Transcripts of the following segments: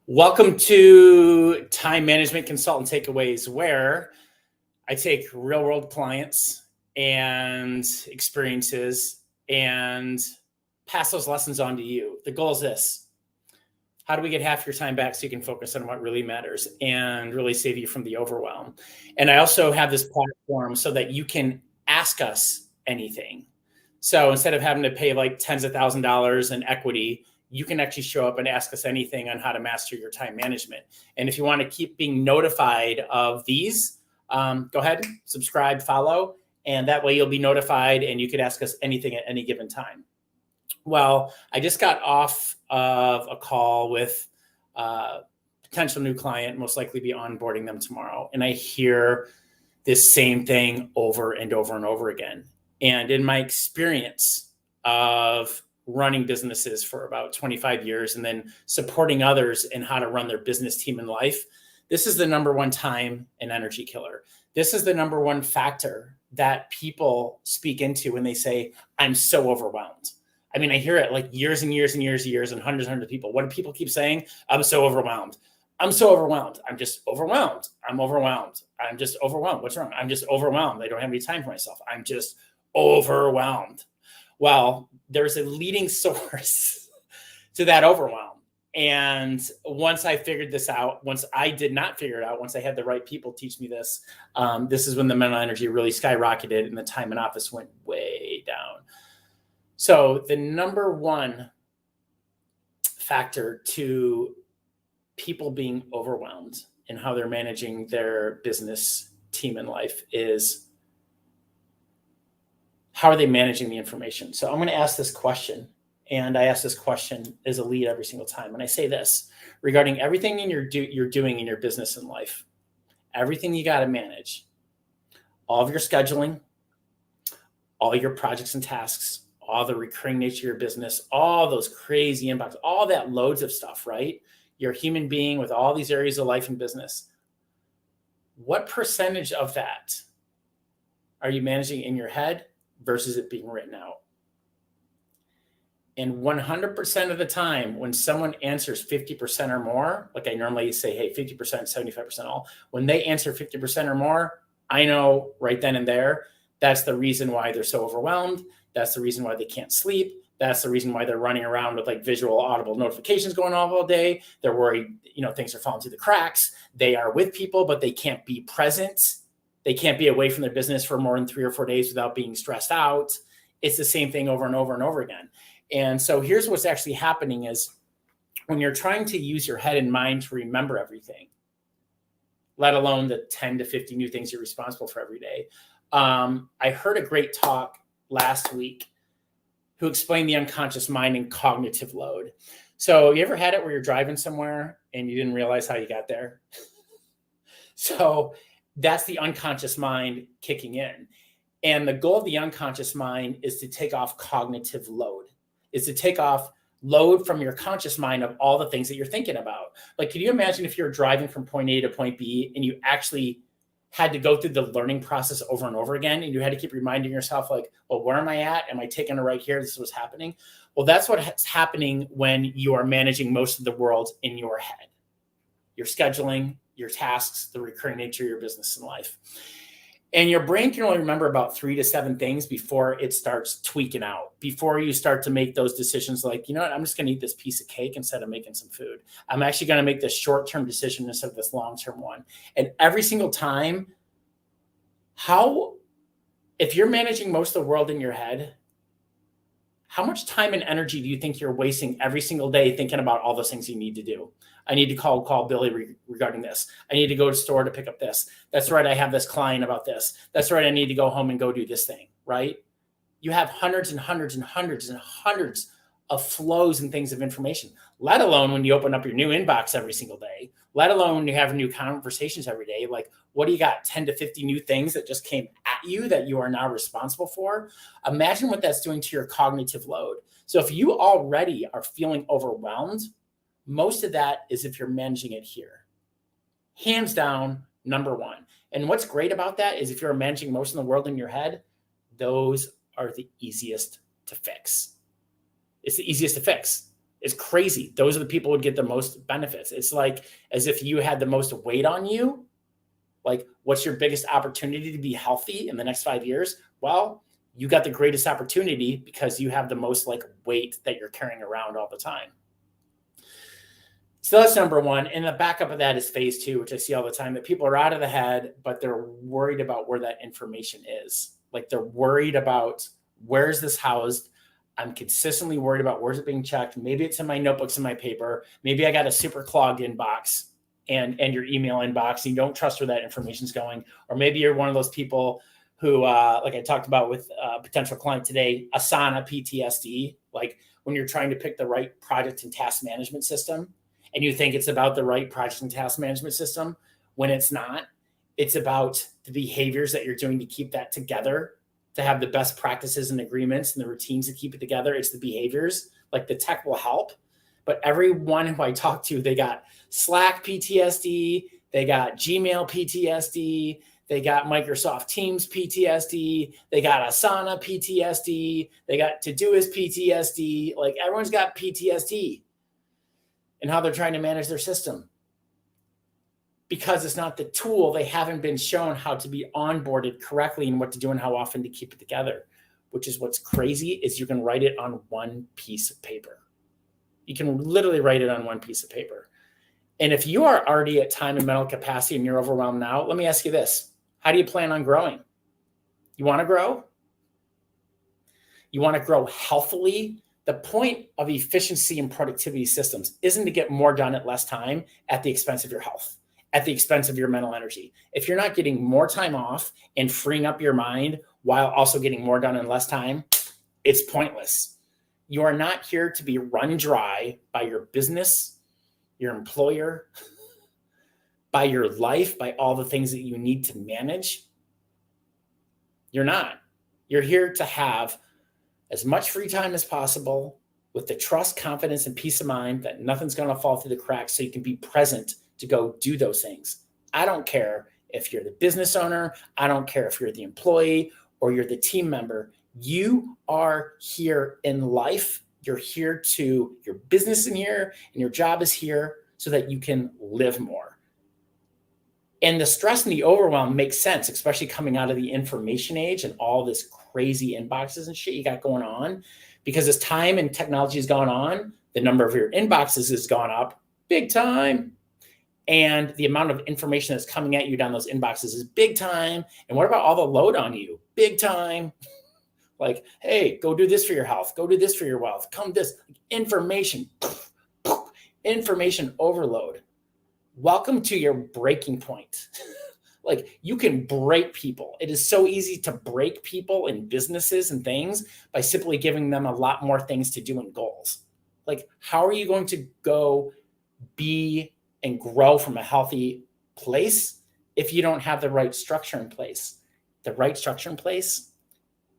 Welcome to Time Management Consultant Takeaways, where I take real world clients and experiences and pass those lessons on to you. The goal is this: how do we get half your time back so you can focus on what really matters and really save you from the overwhelm? And I also have this platform so that you can ask us anything. So instead of having to pay like tens of $1,000s in equity, you can actually show up and ask us anything on how to master your time management. And if you want to keep being notified of these, go ahead, subscribe, follow, and that way you'll be notified and you can ask us anything at any given time. Well, I just got off of a call with a potential new client, most likely be onboarding them tomorrow. And I hear this same thing over and over and over again. And in my experience of running businesses for about 25 years and then supporting others in how to run their business team in life, this is the number one time and energy killer. This is the number one factor that people speak into when they say, I'm so overwhelmed. I mean, I hear it like years and years and years and years and hundreds of people. What do people keep saying? I'm so overwhelmed. I'm so overwhelmed. I'm just overwhelmed. I'm overwhelmed. I'm just overwhelmed. What's wrong? I'm just overwhelmed. I don't have any time for myself. I'm just overwhelmed. Well, there's a leading source to that overwhelm. And once I figured this out, once I did not figure it out, once I had the right people teach me this, this is when the mental energy really skyrocketed and the time in office went way down. So the number one factor to people being overwhelmed and how they're managing their business team in life is, how are they managing the information? So I'm going to ask this question, and I ask this question as a lead every single time. And I say this regarding everything you're doing in your business and life, everything you got to manage, all of your scheduling, all your projects and tasks, all the recurring nature of your business, all those crazy inbox, all that loads of stuff, right? You're a human being with all these areas of life and business. What percentage of that are you managing in your head versus it being written out? And 100% of the time, when someone answers 50% or more, like I normally say, hey, 50%, 75% all, when they answer 50% or more, I know right then and there, that's the reason why they're so overwhelmed. That's the reason why they can't sleep. That's the reason why they're running around with like visual, audible notifications going off all day. They're worried, things are falling through the cracks. They are with people, but they can't be present. They can't be away from their business for more than 3 or 4 days without being stressed out. It's the same thing over and over and over again. And so here's what's actually happening is when you're trying to use your head and mind to remember everything, let alone the 10 to 50 new things you're responsible for every day. I heard a great talk last week who explained the unconscious mind and cognitive load. So you ever had it where you're driving somewhere and you didn't realize how you got there? So that's the unconscious mind kicking in. And the goal of the unconscious mind is to take off cognitive load, is to take off load from your conscious mind of all the things that you're thinking about. Like, can you imagine if you're driving from point A to point B and you actually had to go through the learning process over and over again, and you had to keep reminding yourself, like, well, where am I at? Am I taking a right here? This is what's happening. Well, that's what's happening when you are managing most of the world in your head. Your scheduling, your tasks, the recurring nature of your business and life. And your brain can only remember about 3 to 7 things before it starts tweaking out, before you start to make those decisions like, you know what, I'm just going to eat this piece of cake instead of making some food. I'm actually going to make this short-term decision instead of this long-term one. And every single time, if you're managing most of the world in your head, how much time and energy do you think you're wasting every single day thinking about all those things you need to do? I need to call Billy regarding this. I need to go to the store to pick up this. That's right. I have this client about this. That's right. I need to go home and go do this thing, right? You have hundreds and hundreds and hundreds and hundreds of flows and things of information, let alone when you open up your new inbox every single day, let alone when you have new conversations every day. Like, what do you got? 10 to 50 new things that just came at you that you are now responsible for? Imagine what that's doing to your cognitive load. So if you already are feeling overwhelmed, most of that is if you're managing it here. Hands down, number one. And what's great about that is if you're managing most of the world in your head, those are the easiest to fix. It's the easiest to fix. It's crazy. Those are the people who would get the most benefits. It's like as if you had the most weight on you. Like, what's your biggest opportunity to be healthy in the next 5 years? Well, you got the greatest opportunity because you have the most like weight that you're carrying around all the time. So that's number one. And the backup of that is phase two, which I see all the time, that people are out of the head, but they're worried about where that information is. Like they're worried about where's this housed? I'm consistently worried about where's it being checked. Maybe it's in my notebooks and my paper. Maybe I got a super clogged inbox and your email inbox, and you don't trust where that information's going. Or maybe you're one of those people who, like I talked about with a potential client today, Asana PTSD, like when you're trying to pick the right project and task management system, and you think it's about the right project and task management system when it's not. It's about the behaviors that you're doing to keep that together, to have the best practices and agreements and the routines to keep it together. It's the behaviors. Like the tech will help, but everyone who I talk to, they got Slack PTSD, they got Gmail PTSD, they got Microsoft Teams PTSD, they got Asana PTSD, they got Todoist PTSD. Like everyone's got PTSD and how they're trying to manage their system. Because it's not the tool, they haven't been shown how to be onboarded correctly and what to do and how often to keep it together, which is what's crazy is you can write it on one piece of paper. You can literally write it on one piece of paper. And if you are already at time and mental capacity and you're overwhelmed now, let me ask you this. How do you plan on growing? You want to grow? You want to grow healthily? The point of efficiency and productivity systems isn't to get more done at less time at the expense of your health, at the expense of your mental energy. If you're not getting more time off and freeing up your mind while also getting more done in less time, it's pointless. You are not here to be run dry by your business, your employer, by your life, by all the things that you need to manage. You're not. You're here to have as much free time as possible with the trust, confidence, and peace of mind that nothing's going to fall through the cracks so you can be present to go do those things. I don't care if you're the business owner. I don't care if you're the employee or you're the team member. You are here in life. You're here to, your business in here and your job is here so that you can live more. And the stress and the overwhelm makes sense, especially coming out of the information age and all this crazy inboxes and shit you got going on. Because as time and technology has gone on, the number of your inboxes has gone up big time. And the amount of information that's coming at you down those inboxes is big time. And what about all the load on you? Big time. Like, hey, go do this for your health. Go do this for your wealth. Come this. Information. Information overload. Welcome to your breaking point. Like, you can break people. It is so easy to break people in businesses and things by simply giving them a lot more things to do and goals. Like, how are you going to go be and grow from a healthy place if you don't have the right structure in place? The right structure in place,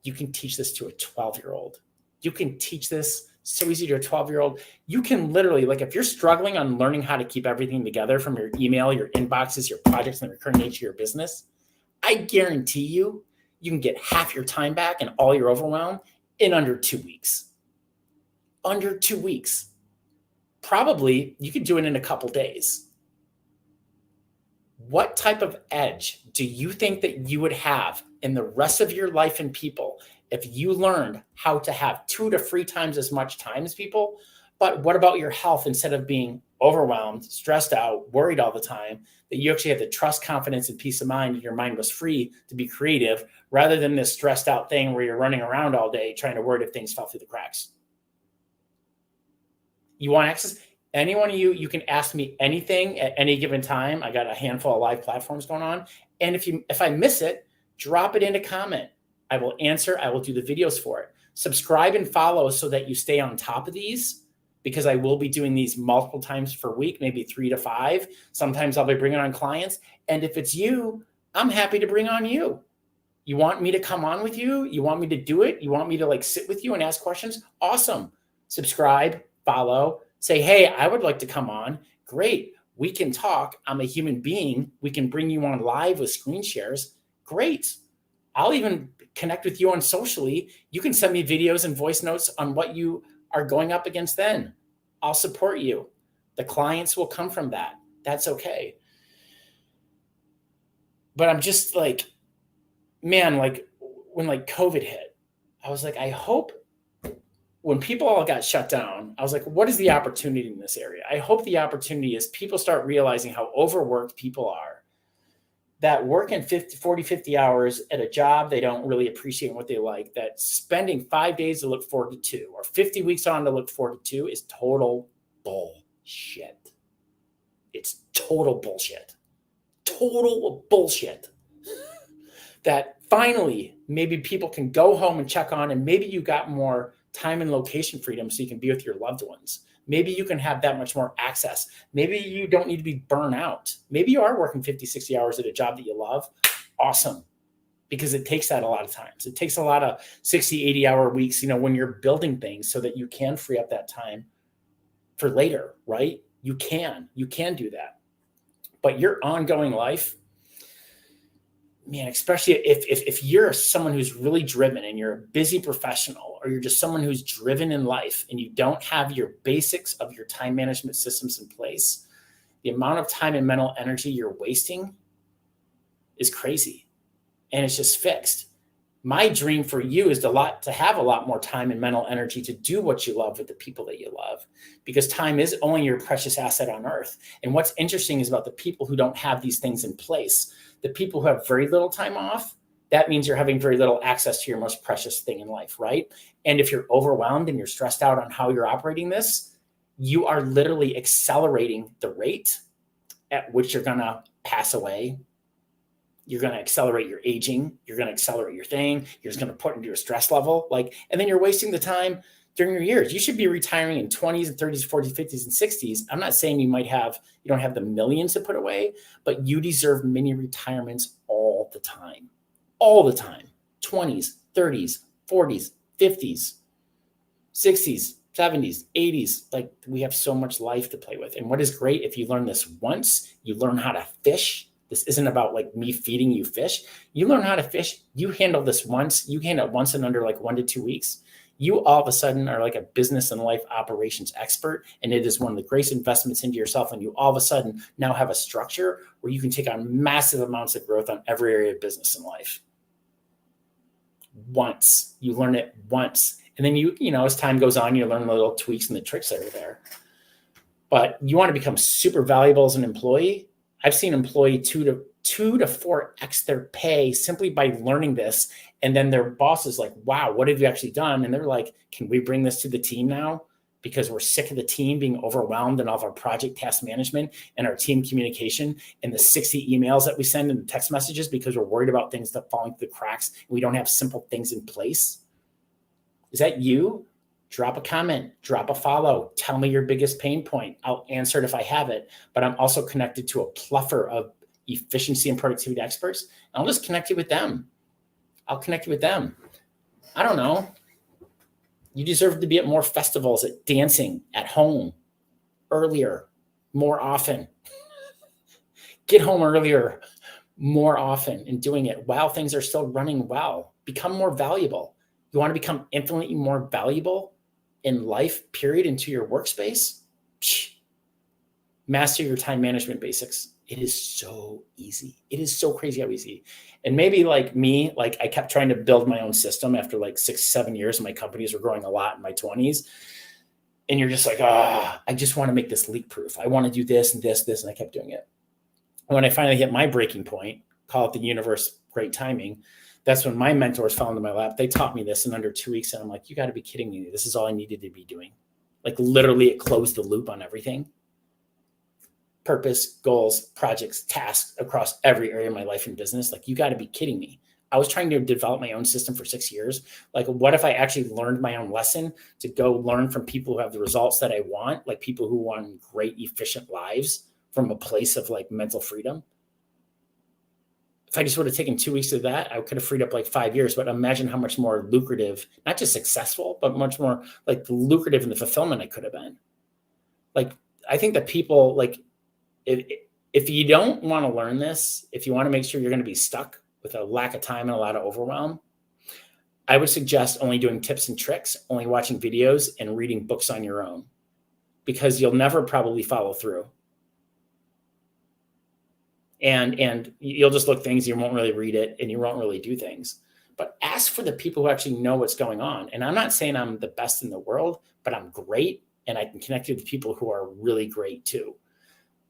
you can teach this to a 12-year-old. You can teach this so easy to a 12-year-old. You can literally, like, if you're struggling on learning how to keep everything together from your email, your inboxes, your projects, and the recurring nature of your business, I guarantee you can get half your time back and all your overwhelm in under 2 weeks. Under 2 weeks. Probably you could do it in a couple days. What type of edge do you think that you would have in the rest of your life and people if you learned how to have 2 to 3 times as much time as people? But what about your health? Instead of being overwhelmed, stressed out, worried all the time, that you actually have the trust, confidence, and peace of mind, and your mind was free to be creative rather than this stressed out thing where you're running around all day trying to worry if things fell through the cracks. You want access? Any one of you can ask me anything at any given time. I got a handful of live platforms going on. And if I miss it, drop it in a comment. I will answer. I will do the videos for it. Subscribe and follow so that you stay on top of these, because I will be doing these multiple times per week, maybe 3 to 5. Sometimes I'll be bringing on clients. And if it's you, I'm happy to bring on you. You want me to come on with you? You want me to do it? You want me to like sit with you and ask questions? Awesome. Subscribe, follow, say, hey, I would like to come on. Great. We can talk. I'm a human being. We can bring you on live with screen shares. Great. I'll even connect with you on socially. You can send me videos and voice notes on what you are going up against then. I'll support you. The clients will come from that. That's okay. But I'm just like, man, like when like COVID hit, I was like, I hope when people all got shut down, I was like, what is the opportunity in this area? I hope the opportunity is people start realizing how overworked people are, that working 50 hours at a job they don't really appreciate what they like, that spending 5 days to look forward to 2 or 50 weeks on to look forward to 2 is total bullshit. It's total bullshit. Total bullshit. That finally, maybe people can go home and check on, and maybe you got more time and location freedom so you can be with your loved ones. Maybe you can have that much more access. Maybe you don't need to be burnt out. Maybe you are working 50, 60 hours at a job that you love. Awesome. Because it takes that a lot of times. It takes a lot of 60, 80-hour weeks, when you're building things so that you can free up that time for later, right? You can do that. But your ongoing life, man, especially if you're someone who's really driven and you're a busy professional, or you're just someone who's driven in life and you don't have your basics of your time management systems in place, the amount of time and mental energy you're wasting is crazy. And it's just fixed. My dream for you is to have a lot more time and mental energy to do what you love with the people that you love, because time is only your precious asset on earth. And what's interesting is about the people who don't have these things in place, the people who have very little time off, that means you're having very little access to your most precious thing in life, right? And if you're overwhelmed and you're stressed out on how you're operating this, you are literally accelerating the rate at which you're going to pass away. You're going to accelerate your aging. You're going to accelerate your thing. You're just going to put into your stress level. And then you're wasting the time during your years. You should be retiring in 20s and 30s, 40s, 50s, and 60s. I'm not saying you don't have the millions to put away, but you deserve mini retirements all the time. 20s, 30s, 40s, 50s, 60s, 70s, 80s. We have so much life to play with. And what is great, if you learn this once, you learn how to fish. This isn't about me feeding you fish. You learn how to fish. You handle this once. You handle it once in under 1 to 2 weeks. You all of a sudden are a business and life operations expert. And it is one of the greatest investments into yourself. And you all of a sudden now have a structure where you can take on massive amounts of growth on every area of business and life. Once. You learn it once. And then you as time goes on, you learn the little tweaks and the tricks that are there. But you want to become super valuable as an employee. I've seen employee 2 to 4x their pay simply by learning this. And then their boss is like, wow, what have you actually done? And they're like, can we bring this to the team now? Because we're sick of the team being overwhelmed and all of our project task management and our team communication and the 60 emails that we send and the text messages, because we're worried about things that falling through the cracks. And we don't have simple things in place. Is that you? Drop a comment, drop a follow, tell me your biggest pain point. I'll answer it if I have it, but I'm also connected to a plethora of efficiency and productivity experts. And I'll just connect you with them. I don't know. You deserve to be at more festivals, at dancing, at home, earlier, more often. Get home earlier, more often, and doing it while things are still running well. Become more valuable. You want to become infinitely more valuable in life, period, into your workspace? Master your time management basics. It is so easy. It is so crazy how easy. And maybe like me, I kept trying to build my own system after 6, 7 years. My companies were growing a lot in my 20s. And you're just I just want to make this leak proof. I want to do this and this, and I kept doing it. And when I finally hit my breaking point, call it the universe, great timing, that's when my mentors fell into my lap. They taught me this in under 2 weeks. And I'm like, you got to be kidding me. This is all I needed to be doing. Literally, it closed the loop on everything. Purpose, goals, projects, tasks across every area of my life and business. You got to be kidding me. I was trying to develop my own system for 6 years. What if I actually learned my own lesson to go learn from people who have the results that I want, people who want great, efficient lives from a place of mental freedom? If I just would have taken 2 weeks of that, I could have freed up 5 years. But imagine how much more lucrative, not just successful, but much more lucrative in the fulfillment I could have been. I think that people if you don't want to learn this, if you want to make sure you're going to be stuck with a lack of time and a lot of overwhelm, I would suggest only doing tips and tricks, only watching videos and reading books on your own. because you'll never probably follow through. And you'll just look things, you won't really read it, and you won't really do things. But ask for the people who actually know what's going on. And I'm not saying I'm the best in the world, but I'm great, and I can connect you with people who are really great too.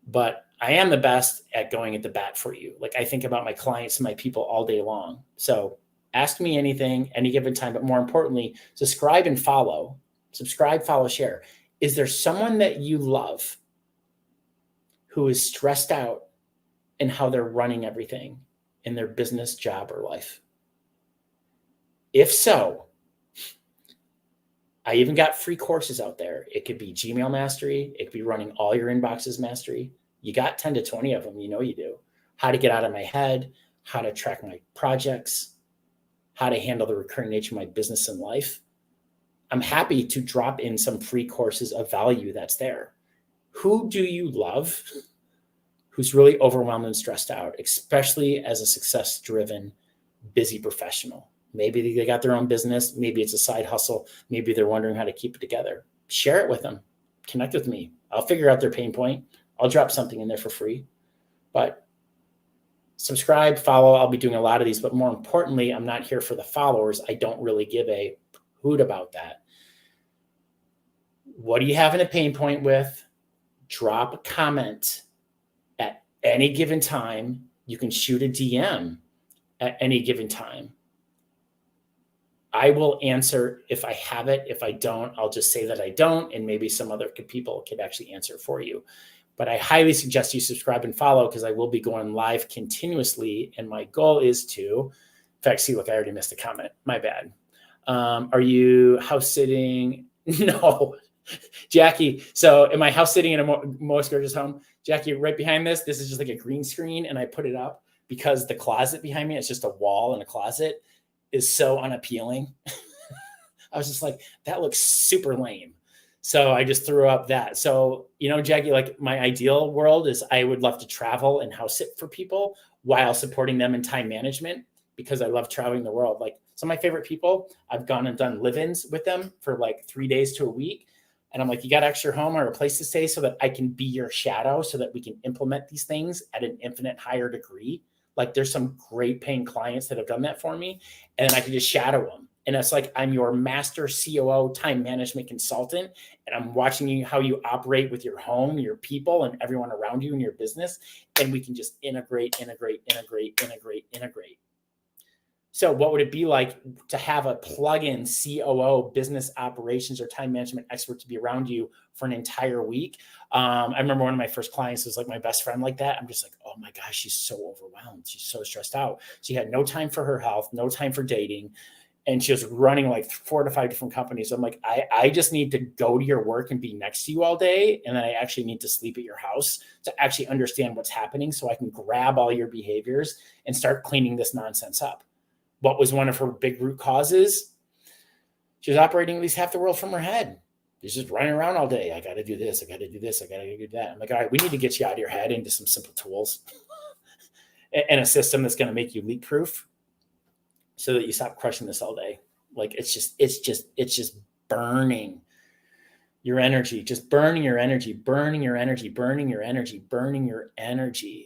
But I am the best at going at the bat for you. Like, I think about my clients and my people all day long. So ask me anything, any given time. But more importantly, subscribe and follow. Subscribe, follow, share. Is there someone that you love who is stressed out in how they're running everything in their business, job, or life? If so, I even got free courses out there. It could be Gmail mastery. It could be running all your inboxes mastery. You got 10 to 20 of them. You know you do. How to get out of my head, how to track my projects, how to handle the recurring nature of my business and life. I'm happy to drop in some free courses of value that's there. Who do you love who's really overwhelmed and stressed out, especially as a success-driven, busy professional? Maybe they got their own business. Maybe it's a side hustle. Maybe they're wondering how to keep it together. Share it with them. Connect with me. I'll figure out their pain point. I'll drop something in there for free. But subscribe, follow. I'll be doing a lot of these. But more importantly, I'm not here for the followers. I don't really give a hoot about that. What are you having a pain point with? Drop a comment at any given time. You can shoot a DM at any given time. I will answer if I have it. If I don't, I'll just say that I don't, and maybe some other people could actually answer for you. But I highly suggest you subscribe and follow, because I will be going live continuously. And my goal is to, in fact, see, look, I already missed a comment. My bad. Are you house sitting? No, Jackie. So am I house sitting in a most gorgeous home? Jackie, right behind this is just like a green screen. And I put it up because the closet behind me, it's just a wall and a closet, is so unappealing. I was just like, that looks super lame. So I just threw up that. So, Jackie, like, my ideal world is I would love to travel and house sit for people while supporting them in time management, because I love traveling the world. Like, some of my favorite people, I've gone and done live-ins with them for like 3 days to a week. And I'm like, you got an extra home or a place to stay so that I can be your shadow, so that we can implement these things at an infinite higher degree. Like, there's some great paying clients that have done that for me, and I can just shadow them. And it's like, I'm your master COO time management consultant, and I'm watching you, how you operate with your home, your people, and everyone around you in your business. And we can just integrate. So what would it be like to have a plug-in COO, business operations, or time management expert to be around you for an entire week? I remember one of my first clients was like my best friend like that. I'm just like, oh my gosh, she's so overwhelmed. She's so stressed out. She had no time for her health, no time for dating. And she was running like 4 to 5 different companies. So I'm like, I just need to go to your work and be next to you all day. And then I actually need to sleep at your house to actually understand what's happening, so I can grab all your behaviors and start cleaning this nonsense up. What was one of her big root causes? She was operating at least half the world from her head. She's just running around all day. I got to do this. I got to do this. I got to do that. I'm like, all right, we need to get you out of your head into some simple tools and a system that's going to make you leak proof, so that you stop crushing this all day. Like, it's just burning your energy, just burning your energy.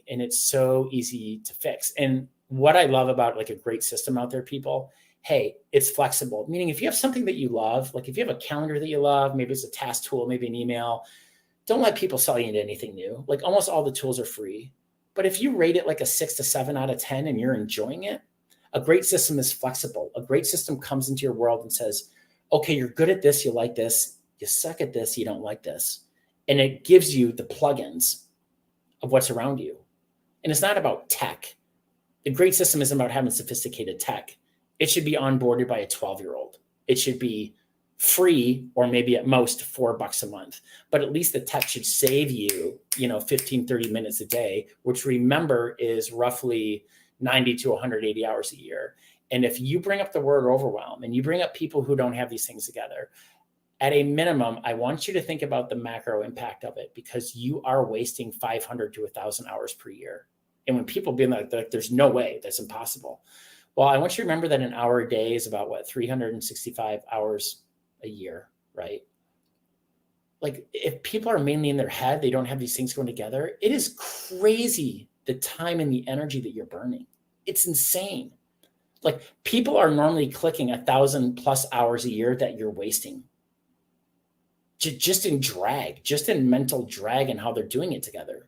And it's so easy to fix. And what I love about like a great system out there, people, hey, it's flexible. Meaning, if you have something that you love, like if you have a calendar that you love, maybe it's a task tool, maybe an email, don't let people sell you into anything new. Like, almost all the tools are free. But if you rate it like a 6 to 7 out of 10 and you're enjoying it, a great system is flexible. A great system comes into your world and says, okay, you're good at this, you like this, you suck at this, you don't like this. And it gives you the plugins of what's around you. And it's not about tech. The great system isn't about having sophisticated tech. It should be onboarded by a 12-year-old. It should be free, or maybe at most $4 a month. But at least the tech should save you, 15, 30 minutes a day, which, remember, is roughly 90 to 180 hours a year. And if you bring up the word overwhelm and you bring up people who don't have these things together, at a minimum, I want you to think about the macro impact of it, because you are wasting 500 to 1,000 hours per year. And when people be like, there's no way, that's impossible. Well, I want you to remember that an hour a day is about 365 hours a year, right? like if people are mainly in their head, they don't have these things going together. It is crazy the time and the energy that you're burning. It's insane. Like people are normally clicking 1,000+ hours a year that you're wasting just in drag, just in mental drag and how they're doing it together.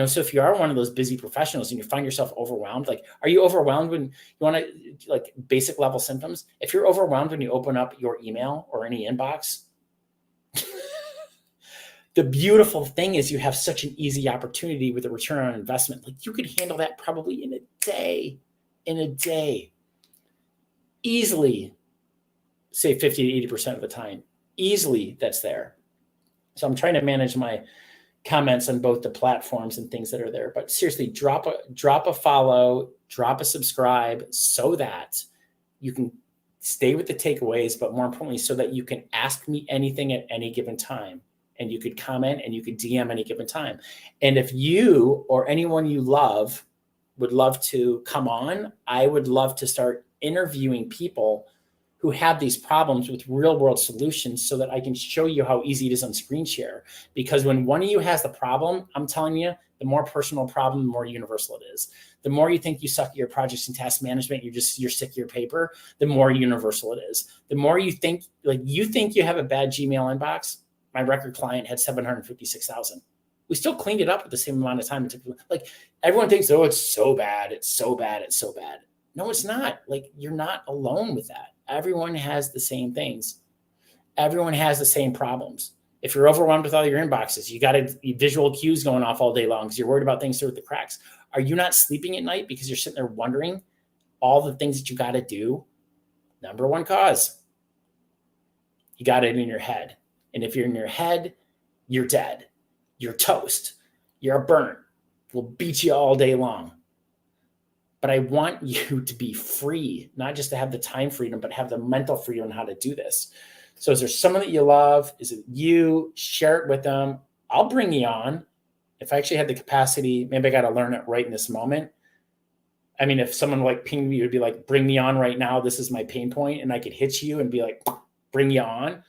So if you are one of those busy professionals and you find yourself overwhelmed, like, are you overwhelmed when you want to, like, basic level symptoms? If you're overwhelmed when you open up your email or any inbox, the beautiful thing is you have such an easy opportunity with a return on investment. Like you could handle that probably in a day, easily, say 50 to 80% of the time, easily that's there. So I'm trying to manage my comments on both the platforms and things that are there, but seriously, drop a follow, drop a subscribe so that you can stay with the takeaways, but more importantly, so that you can ask me anything at any given time. And you could comment and you could DM any given time. And if you or anyone you love would love to come on, I would love to start interviewing people who have these problems with real world solutions so that I can show you how easy it is on screen share. Because when one of you has the problem, I'm telling you, the more personal problem, the more universal it is. The more you think you suck at your projects and task management, you're sick of your paper, the more universal it is. The more you think you have a bad Gmail inbox. My record client had 756,000. We still cleaned it up with the same amount of time it took. Like everyone thinks, oh, it's so bad. It's so bad. It's so bad. No, it's not. Like you're not alone with that. Everyone has the same things. Everyone has the same problems. If you're overwhelmed with all your inboxes, you got visual cues going off all day long because you're worried about things through the cracks. Are you not sleeping at night because you're sitting there wondering all the things that you got to do? Number one cause, you got it in your head. And if you're in your head, you're dead. You're toast. You're burnt. We'll beat you all day long. But I want you to be free, not just to have the time freedom, but have the mental freedom on how to do this. So is there someone that you love? Is it you? Share it with them. I'll bring you on. If I actually had the capacity, maybe I got to learn it right in this moment. I mean, if someone like pinged me, it would be like, bring me on right now. This is my pain point. And I could hit you and be like, bring you on.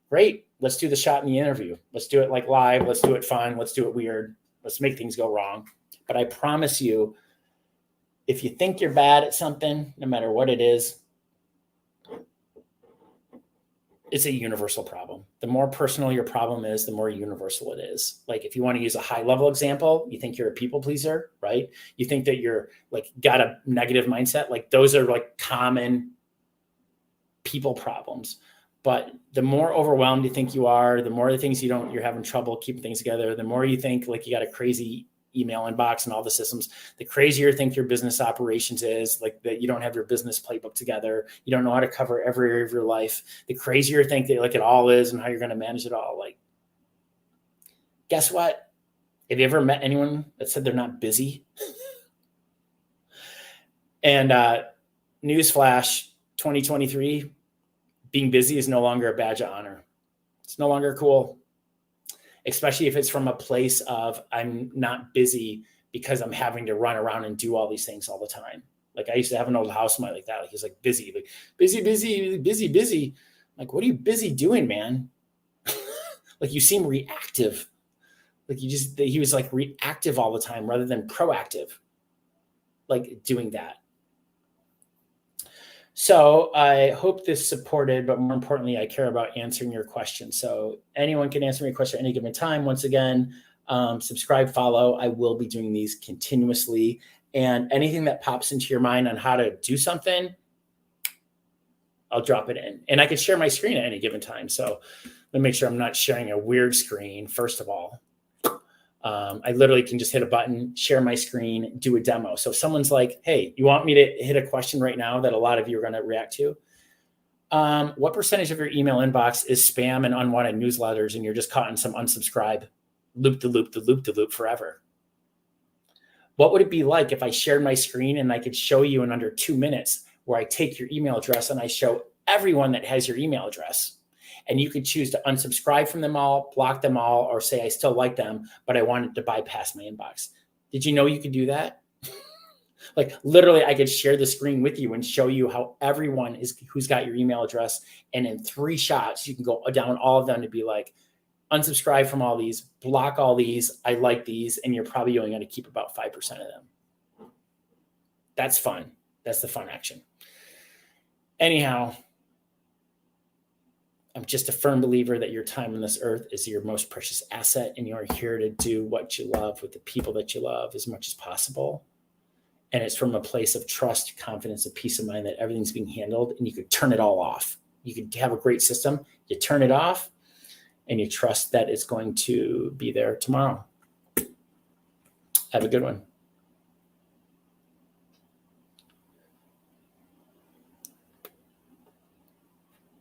Great. Let's do the shot in the interview. Let's do it like live. Let's do it fun. Let's do it weird. Let's make things go wrong. But I promise you, if you think you're bad at something, no matter what it is, it's a universal problem. The more personal your problem is, the more universal it is. Like if you want to use a high level example, you think you're a people pleaser, right? You think that you're like got a negative mindset. Like those are like common people problems. But the more overwhelmed you think you are, the more the things you're having trouble keeping things together, the more you think like you got a crazy email inbox and all the systems, the crazier you think your business operations is, like that you don't have your business playbook together. You don't know how to cover every area of your life. The crazier you think that like it all is and how you're going to manage it all. Like, guess what? Have you ever met anyone that said they're not busy? And newsflash, 2023, being busy is no longer a badge of honor. It's no longer cool, especially if it's from a place of I'm not busy because I'm having to run around and do all these things all the time. Like I used to have an old housemate like that. Like he's like busy, like busy. Like, what are you busy doing, man? Like you seem reactive. Like he was like reactive all the time rather than proactive, like doing that. So I hope this supported, but more importantly, I care about answering your questions. So anyone can answer me a question at any given time. Once again, subscribe, follow. I will be doing these continuously. And anything that pops into your mind on how to do something, I'll drop it in. And I can share my screen at any given time. So let me make sure I'm not sharing a weird screen, first of all. I literally can just hit a button, share my screen, do a demo. So if someone's like, hey, you want me to hit a question right now that a lot of you are going to react to? What percentage of your email inbox is spam and unwanted newsletters and you're just caught in some unsubscribe loop to loop forever? What would it be like if I shared my screen and I could show you in under 2 minutes where I take your email address and I show everyone that has your email address? And you could choose to unsubscribe from them all, block them all, or say, I still like them, but I wanted to bypass my inbox. Did you know you could do that? Like literally I could share the screen with you and show you how everyone is who's got your email address. And in 3 shots, you can go down all of them to be like, unsubscribe from all these, block all these, I like these, and you're probably only going to keep about 5% of them. That's fun. That's the fun action. Anyhow, I'm just a firm believer that your time on this earth is your most precious asset, and you're here to do what you love with the people that you love as much as possible. And it's from a place of trust, confidence, and peace of mind that everything's being handled, and you could turn it all off. You could have a great system, you turn it off, and you trust that it's going to be there tomorrow. Have a good one.